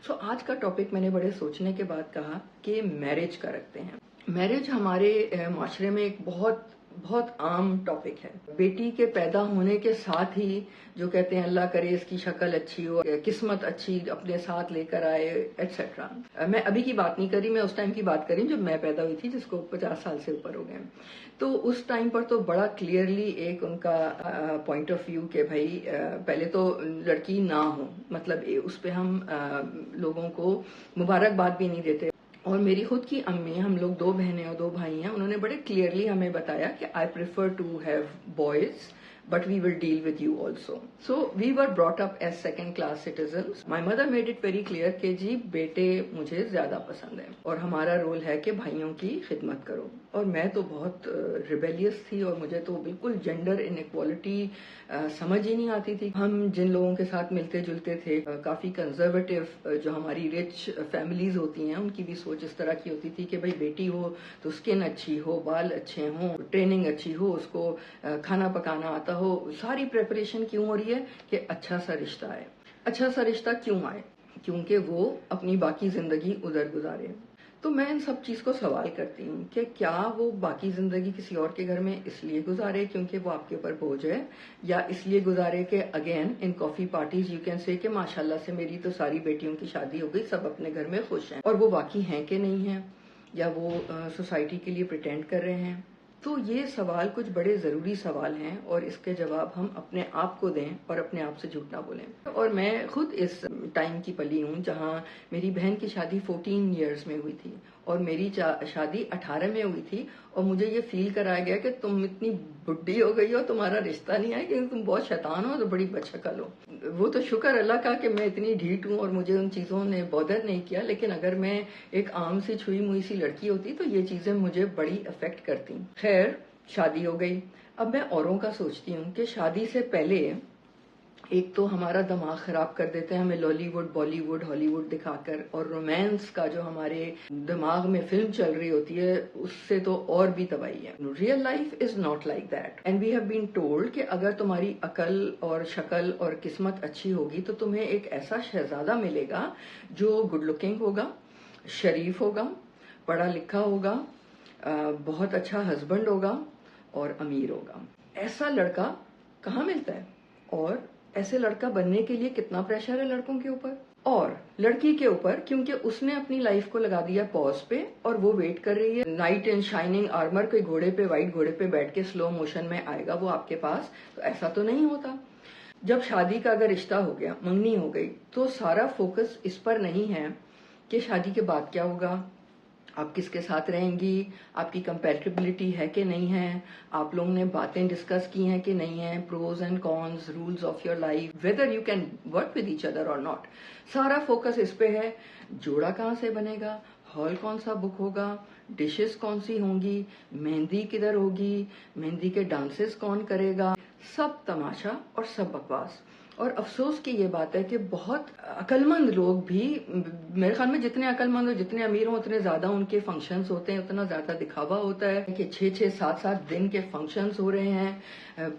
سو آج کا ٹاپک میں نے بڑے سوچنے کے بعد کہا کہ میرج کا رکھتے ہیں. میرج ہمارے معاشرے میں ایک بہت بہت عام ٹاپک ہے. بیٹی کے پیدا ہونے کے ساتھ ہی جو کہتے ہیں اللہ کرے اس کی شکل اچھی ہو, قسمت اچھی اپنے ساتھ لے کر آئے ایٹسٹرا. میں ابھی کی بات نہیں کری, میں اس ٹائم کی بات کری جب میں پیدا ہوئی تھی, جس کو 50 سال سے اوپر ہو گئے. تو اس ٹائم پر تو بڑا کلیئرلی ایک ان کا پوائنٹ آف ویو کہ بھائی پہلے تو لڑکی نہ ہو, مطلب اس پہ ہم لوگوں کو مبارکباد بھی نہیں دیتے. اور میری خود کی امی, ہم لوگ 2 بہنیں اور 2 بھائی ہیں, انہوں نے بڑے کلیئرلی ہمیں بتایا کہ I prefer to have boys but we will deal with you also. So we were brought up as second class citizens. My mother made it very clear کہ جی بیٹے مجھے زیادہ پسند ہیں اور ہمارا رول ہے کہ بھائیوں کی خدمت کرو. اور میں تو بہت ریبیلیس تھی اور مجھے تو بالکل جینڈر انیکوالٹی سمجھ ہی نہیں آتی تھی. ہم جن لوگوں کے ساتھ ملتے جلتے تھے کافی کنزرویٹو, جو ہماری رچ فیملیز ہوتی ہیں ان کی بھی سوچ اس طرح کی ہوتی تھی کہ بھائی بیٹی ہو تو اسکن اچھی ہو, بال اچھے ہوں, ٹریننگ اچھی ہو, اس کو کھانا پکانا آتا ہو. ساری پریپریشن کیوں ہو رہی ہے کہ اچھا سا رشتہ آئے. اچھا سا رشتہ کیوں آئے؟ کیونکہ وہ اپنی باقی زندگی ادھر گزارے. تو میں ان سب چیز کو سوال کرتی ہوں کہ کیا وہ باقی زندگی کسی اور کے گھر میں اس لیے گزارے کیونکہ وہ آپ کے اوپر بوجھ ہے, یا اس لیے گزارے کہ again in coffee parties you can say کہ ماشاءاللہ سے میری تو ساری بیٹیوں کی شادی ہو گئی, سب اپنے گھر میں خوش ہیں, اور وہ واقعی ہیں کہ نہیں ہیں, یا وہ سوسائٹی کے لیے پریٹینڈ کر رہے ہیں. تو یہ سوال کچھ بڑے ضروری سوال ہیں اور اس کے جواب ہم اپنے آپ کو دیں اور اپنے آپ سے جھوٹ نہ بولیں. اور میں خود اس ٹائم کی پلی ہوں جہاں میری بہن کی شادی 14 ایئرز میں ہوئی تھی اور میری شادی 18 میں ہوئی تھی, اور مجھے یہ فیل کرایا گیا کہ تم اتنی بڈھی ہو گئی ہو, تمہارا رشتہ نہیں ہے, کہ تم بہت شیطان ہو تو بڑی بدشکل ہو. وہ تو شکر اللہ کا کہ میں اتنی ڈھیٹ ہوں اور مجھے ان چیزوں نے بودر نہیں کیا, لیکن اگر میں ایک عام سی چھوئی موئی سی لڑکی ہوتی تو یہ چیزیں مجھے بڑی افیکٹ کرتی. خیر شادی ہو گئی. اب میں اوروں کا سوچتی ہوں کہ شادی سے پہلے ایک تو ہمارا دماغ خراب کر دیتے ہیں ہمیں لالی ووڈ, بالی ووڈ, ہالی ووڈ دکھا کر, اور رومانس کا جو ہمارے دماغ میں فلم چل رہی ہوتی ہے اس سے تو اور بھی تباہی ہے. Real life is not like that, and we have been told کہ اگر تمہاری عقل اور شکل اور قسمت اچھی ہوگی تو تمہیں ایک ایسا شہزادہ ملے گا جو گڈ لکنگ ہوگا, شریف ہوگا, پڑھا لکھا ہوگا, بہت اچھا ہسبینڈ ہوگا اور امیر ہوگا. ایسا لڑکا کہاں ملتا ہے؟ اور ایسے لڑکا بننے کے لیے کتنا پریشر ہے لڑکوں کے اوپر اور لڑکی کے اوپر, کیونکہ اس نے اپنی لائف کو لگا دیا پاز پہ اور وہ ویٹ کر رہی ہے نائٹ ان شائننگ آرمر, کوئی گھوڑے پہ, وائٹ گھوڑے پہ بیٹھ کے سلو موشن میں آئے گا وہ آپ کے پاس. تو ایسا تو نہیں ہوتا. جب شادی کا اگر رشتہ ہو گیا, منگنی ہو گئی, تو سارا فوکس اس پر نہیں ہے کہ شادی کے بعد کیا ہوگا, آپ کس کے ساتھ رہیں گی, آپ کی کمپیٹیبلٹی ہے کہ نہیں ہے, آپ لوگوں نے باتیں ڈسکس کی ہیں کہ نہیں ہیں, pros and cons, rules of your life, whether you can work with each other or not. سارا فوکس اس پہ ہے. جوڑا کہاں سے بنے گا, ہال کون سا بک ہوگا, ڈشز کون سی ہوں گی, مہندی کدھر ہوگی, مہندی کے ڈانسز کون کرے گا, سب تماشا اور سب بکواس. اور افسوس کی یہ بات ہے کہ بہت عقلمند لوگ بھی, میرے خیال میں جتنے عقلمند اور جتنے امیر ہوں اتنے زیادہ ان کے فنکشنز ہوتے ہیں, اتنا زیادہ دکھاوا ہوتا ہے کہ 6-6, 7-7 دن کے فنکشنز ہو رہے ہیں.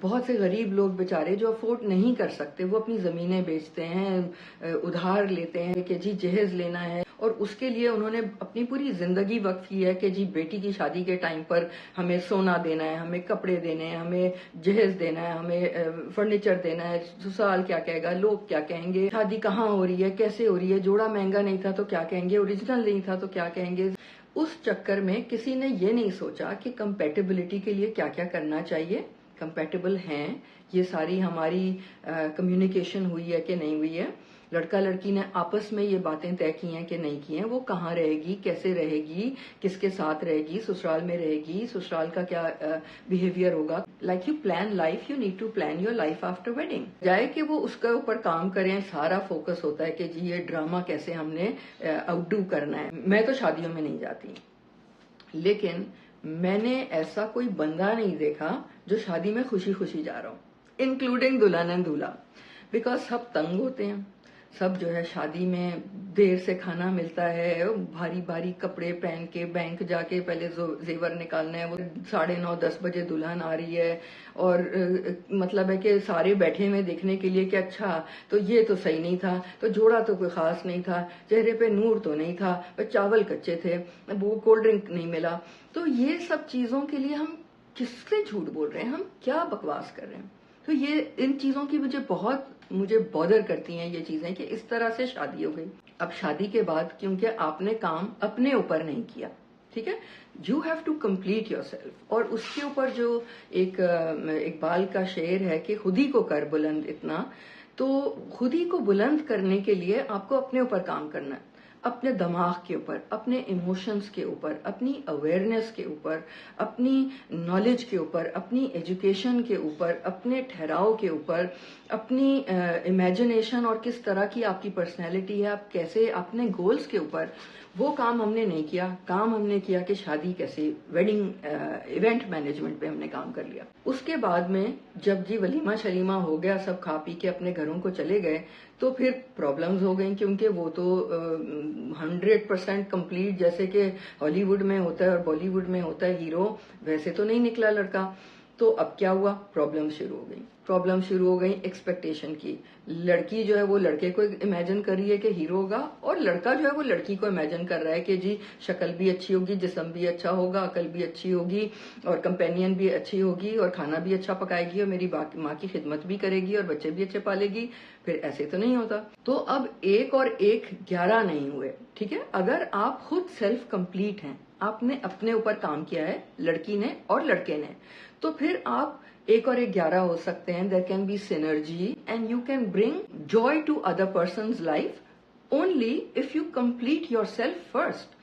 بہت سے غریب لوگ بیچارے جو افورڈ نہیں کر سکتے وہ اپنی زمینیں بیچتے ہیں, ادھار لیتے ہیں کہ جی جہیز لینا ہے, اور اس کے لیے انہوں نے اپنی پوری زندگی وقف کی ہے کہ جی بیٹی کی شادی کے ٹائم پر ہمیں سونا دینا ہے, ہمیں کپڑے دینے ہیں, ہمیں جہیز دینا ہے, ہمیں فرنیچر دینا ہے, سسرال کیا کہے گا, لوگ کیا کہیں گے, شادی کہاں ہو رہی ہے, کیسے ہو رہی ہے, جوڑا مہنگا نہیں تھا تو کیا کہیں گے, اوریجنل نہیں تھا تو کیا کہیں گے. اس چکر میں کسی نے یہ نہیں سوچا کہ کمپیٹیبلٹی کے لیے کیا کیا کرنا چاہیے. کمپیٹیبل ہیں یہ ساری ہماری کمیونیکیشن ہوئی ہے کہ نہیں ہوئی ہے, لڑکا لڑکی نے آپس میں یہ باتیں طے کی ہیں کہ نہیں کی ہیں, وہ کہاں رہے گی, کیسے رہے گی, کس کے ساتھ رہے گی, سسرال میں رہے گی, سسرال کا کیا بیہیویئر ہوگا. Like you plan life, you need to plan your life after wedding. جائے کہ وہ اس کے اوپر کام کریں, سارا فوکس ہوتا ہے کہ جی یہ ڈرامہ کیسے ہم نے آؤٹ ڈو کرنا ہے. میں تو شادیوں میں نہیں جاتی, لیکن میں نے ایسا کوئی بندہ نہیں دیکھا جو شادی میں خوشی خوشی جا رہا ہوں, انکلوڈنگ دلہن اینڈ دولہا, بیکاز سب تنگ ہوتے ہیں, سب جو ہے شادی میں دیر سے کھانا ملتا ہے، بھاری بھاری کپڑے پہن کے بینک جا کے پہلے زیور نکالنا ہے، وہ 9:30-10 بجے دلہن آ رہی ہے، اور مطلب ہے کہ سارے بیٹھے ہوئے دیکھنے کے لیے کہ اچھا تو یہ تو صحیح نہیں تھا، تو جوڑا تو کوئی خاص نہیں تھا، چہرے پہ نور تو نہیں تھا، چاول کچے تھے، وہ کولڈ ڈرنک نہیں ملا. تو یہ سب چیزوں کے لیے ہم کس سے جھوٹ بول رہے ہیں، ہم کیا بکواس کر رہے ہیں. تو یہ ان چیزوں کی مجھے بودر کرتی ہیں یہ چیزیں کہ اس طرح سے شادی ہو گئی. اب شادی کے بعد کیونکہ آپ نے کام اپنے اوپر نہیں کیا، ٹھیک ہے، you have to complete your self. اور اس کے اوپر جو ایک اقبال کا شعر ہے کہ خود ہی کو کر بلند اتنا، تو خود ہی کو بلند کرنے کے لیے آپ کو اپنے اوپر کام کرنا ہے، اپنے دماغ کے اوپر، اپنے ایموشنز کے اوپر، اپنی اویئرنیس کے اوپر، اپنی نالج کے اوپر، اپنی ایجوکیشن کے اوپر، اپنے ٹھہراؤ کے اوپر، اپنی امیجنیشن اور کس طرح کی آپ کی پرسنالٹی ہے، آپ کیسے، اپنے گولز کے اوپر. وہ کام ہم نے نہیں کیا. کام ہم نے کیا کہ شادی کیسے، ویڈنگ ایونٹ مینجمنٹ پہ ہم نے کام کر لیا. اس کے بعد میں جب جی ولیمہ شلیمہ ہو گیا، سب کھا پی کے اپنے گھروں کو چلے گئے، تو پھر پرابلمز ہو گئیں، کیونکہ وہ تو 100% کمپلیٹ جیسے کہ ہالی ووڈ میں ہوتا ہے اور بالی ووڈ میں ہوتا ہے ہیرو، ویسے تو نہیں نکلا لڑکا. تو اب کیا ہوا، پرابلم شروع ہو گئی ایکسپیکٹیشن کی. لڑکی جو ہے وہ لڑکے کو امیجن کر رہی ہے کہ ہیرو ہوگا، اور لڑکا جو ہے وہ لڑکی کو امیجن کر رہا ہے کہ جی شکل بھی اچھی ہوگی، جسم بھی اچھا ہوگا، عقل بھی اچھی ہوگی، اور کمپینین بھی اچھی ہوگی، اور کھانا بھی اچھا پکائے گی، اور میری ماں کی خدمت بھی کرے گی، اور بچے بھی اچھے پالے گی. پھر ایسے تو نہیں ہوتا. تو اب 1 اور 1 11 نہیں ہوئے، ٹھیک ہے. اگر آپ خود سیلف کمپلیٹ ہیں، آپ نے اپنے اوپر کام کیا ہے، لڑکی نے اور لڑکے نے، تو پھر آپ 1 اور 1 11 ہو سکتے ہیں. There can be synergy and you can bring joy to other persons life only if you complete your self first.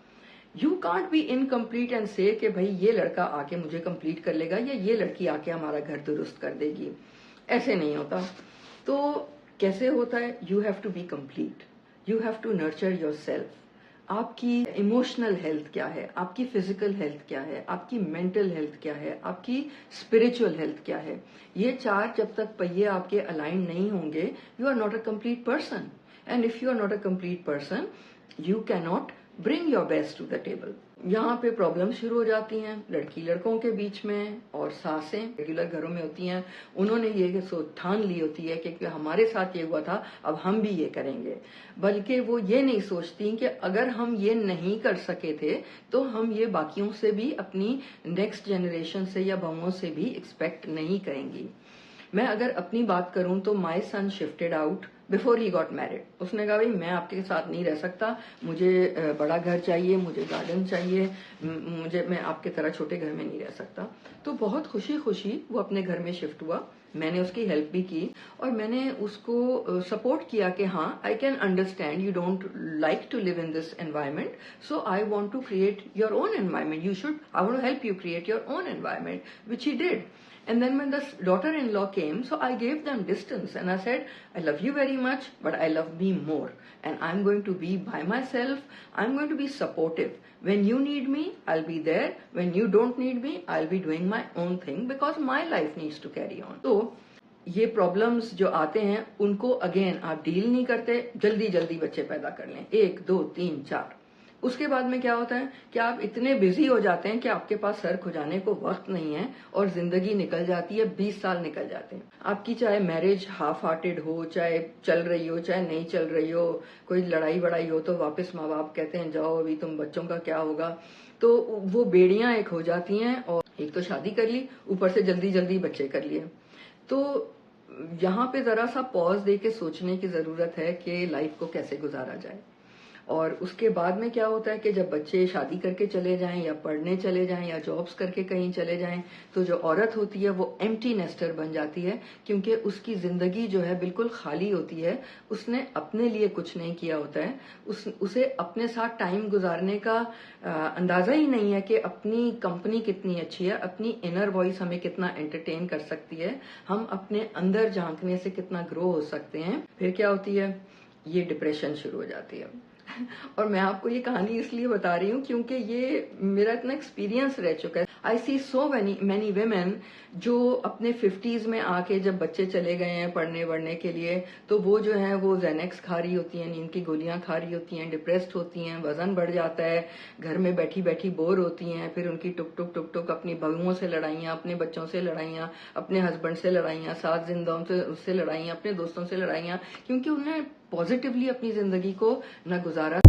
You can't be incomplete and say کہ بھائی یہ لڑکا آ کے مجھے کمپلیٹ کر لے گا، یا یہ لڑکی آ کے ہمارا گھر درست کر دے گی. ایسے نہیں ہوتا. تو کیسے ہوتا ہے، you have to be complete, you have to nurture your self. آپ کی ایموشنل ہیلتھ کیا ہے، آپ کی فزیکل ہیلتھ کیا ہے، آپ کی مینٹل ہیلتھ کیا ہے، آپ کی اسپرچل ہیلتھ کیا ہے. یہ 4 جب تک پہیے آپ کے الائن نہیں ہوں گے، you are not a complete person. And if you are not a complete person, you can not bring your best to the table. یہاں پہ پرابلم شروع ہو جاتی ہیں لڑکی لڑکوں کے بیچ میں. اور ساسیں ریگولر گھروں میں ہوتی ہیں، انہوں نے یہ ٹھان لی ہوتی ہے کہ ہمارے ساتھ یہ ہوا تھا، اب ہم بھی یہ کریں گے. بلکہ وہ یہ نہیں سوچتی کہ اگر ہم یہ نہیں کر سکے تھے تو ہم یہ باقیوں سے بھی، اپنی نیکسٹ جنریشن سے یا بہووں سے بھی ایکسپیکٹ نہیں کریں گی. میں اگر اپنی بات کروں تو my son shifted out before he got married. اس نے کہا بھائی میں آپ کے ساتھ نہیں رہ سکتا، مجھے بڑا گھر چاہیے، مجھے گارڈن چاہیے، میں آپ کے طرح چھوٹے گھر میں نہیں رہ سکتا. تو بہت خوشی خوشی وہ اپنے گھر میں شفٹ ہوا. میں نے اس کی ہیلپ بھی کی، اور میں نے اس کو سپورٹ کیا کہ ہاں I can understand you don't like to live in this environment, so I want to create your own environment, you should, I want to help you create your own environment, which he did. And then when the daughter-in-law came, so I gave them distance and I said, I love you very much, but I love me more. And I'm going to be by myself. I'm going to be supportive. When you need me, I'll be there. When you don't need me, I'll be doing my own thing because my life needs to carry on. So, یہ problems جو آتے ہیں ان کو again آپ deal نہیں کرتے، جلدی جلدی بچے پیدا کر لیں، 1 2 3 4. اس کے بعد میں کیا ہوتا ہے کہ آپ اتنے بزی ہو جاتے ہیں کہ آپ کے پاس سر کھجانے کو وقت نہیں ہے، اور زندگی نکل جاتی ہے، 20 سال نکل جاتے ہیں. آپ کی چاہے میرج ہاف ہارٹیڈ ہو، چاہے چل رہی ہو، چاہے نہیں چل رہی ہو، کوئی لڑائی وڑائی ہو تو واپس ماں باپ کہتے ہیں جاؤ ابھی تم بچوں کا کیا ہوگا. تو وہ بیڑیاں ایک ہو جاتی ہیں، اور ایک تو شادی کر لی، اوپر سے جلدی جلدی بچے کر لیے. تو یہاں پہ ذرا سا پاز دے کے سوچنے کی ضرورت ہے کہ لائف کو کیسے گزارا جائے. اور اس کے بعد میں کیا ہوتا ہے کہ جب بچے شادی کر کے چلے جائیں یا پڑھنے چلے جائیں یا جابس کر کے کہیں چلے جائیں، تو جو عورت ہوتی ہے وہ ایمٹی نیسٹر بن جاتی ہے، کیونکہ اس کی زندگی جو ہے بالکل خالی ہوتی ہے. اس نے اپنے لیے کچھ نہیں کیا ہوتا ہے، اسے اپنے ساتھ ٹائم گزارنے کا اندازہ ہی نہیں ہے کہ اپنی کمپنی کتنی اچھی ہے، اپنی انر وائس ہمیں کتنا انٹرٹین کر سکتی ہے، ہم اپنے اندر جھانکنے سے کتنا گرو ہو سکتے ہیں. پھر کیا ہوتی ہے، یہ ڈپریشن شروع ہو جاتی ہے. اور میں آپ کو یہ کہانی اس لیے بتا رہی ہوں کیونکہ یہ میرا اتنا ایکسپیرینس رہ چکا ہے. آئی سی سو مینی ویمن جو اپنے 50s میں آ کے جب بچے چلے گئے ہیں پڑھنے وڑھنے کے لیے تو وہ جو ہیں وہ زینکس کھا رہی ہوتی ہیں, نیند کی گولیاں کھا رہی ہوتی ہیں, ڈپریسڈ ہوتی ہیں, وزن بڑھ جاتا ہے, گھر میں بیٹھی بیٹھی بور ہوتی ہیں, پھر ان کی ٹک ٹک ٹک ٹک اپنی بہوؤں سے لڑائیاں, اپنے بچوں سے لڑائیاں, اپنے ہسبینڈ سے لڑائیاں, ساتھ زندوں سے اس سے لڑائیاں, اپنے دوستوں سے لڑائیاں, کیونکہ انہیں پازیٹیولی اپنی زندگی کو نہ گزارا.